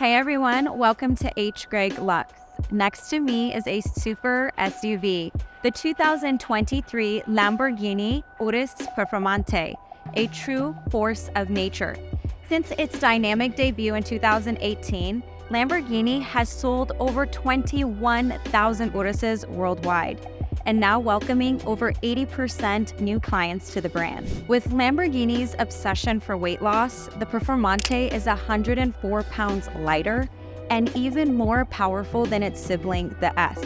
Hey everyone, welcome to HGreg Lux. Next to me is a super SUV, the 2023 Lamborghini Urus Performante, a true force of nature. Since its dynamic debut in 2018, Lamborghini has sold over 21,000 Uruses worldwide, and now welcoming over 80% new clients to the brand. With Lamborghini's obsession for weight loss, the Performante is 104 pounds lighter and even more powerful than its sibling, the S.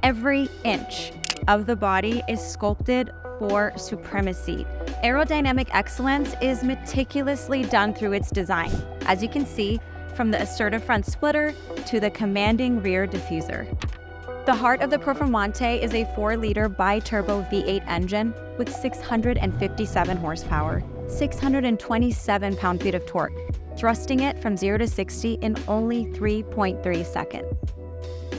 Every inch of the body is sculpted for supremacy. Aerodynamic excellence is meticulously done through its design, as you can see from the assertive front splitter to the commanding rear diffuser. The heart of the Performante is a 4-liter bi-turbo V8 engine with 657 horsepower, 627 pound-feet of torque, thrusting it from 0 to 60 in only 3.3 seconds.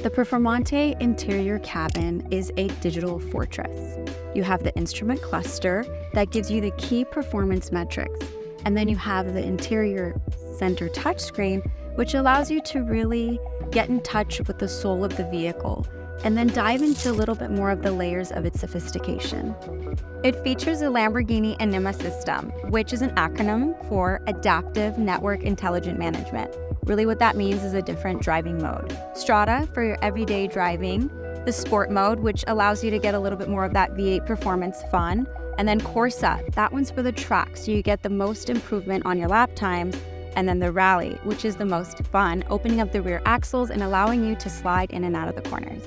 The Performante interior cabin is a digital fortress. You have the instrument cluster that gives you the key performance metrics, and then you have the interior center touchscreen, which allows you to really get in touch with the soul of the vehicle and then dive into a little bit more of the layers of its sophistication. It features a Lamborghini Enigma system, which is an acronym for Adaptive Network Intelligent Management. Really what that means is a different driving mode. Strada for your everyday driving, the Sport mode, which allows you to get a little bit more of that V8 performance fun, and then Corsa, that one's for the track, so you get the most improvement on your lap times, and then the Rally, which is the most fun, opening up the rear axles and allowing you to slide in and out of the corners.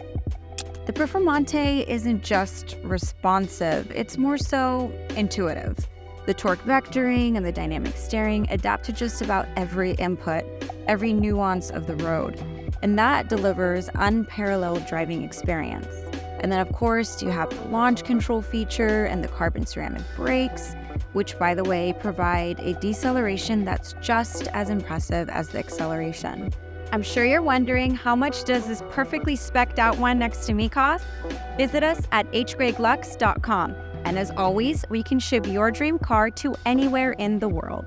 The Performante isn't just responsive, it's more so intuitive. The torque vectoring and the dynamic steering adapt to just about every input, every nuance of the road, and that delivers unparalleled driving experience. And then of course, you have the launch control feature and the carbon ceramic brakes, which by the way, provide a deceleration that's just as impressive as the acceleration. I'm sure you're wondering, how much does this perfectly spec'd out one next to me cost? Visit us at hgreglux.com. And as always, we can ship your dream car to anywhere in the world.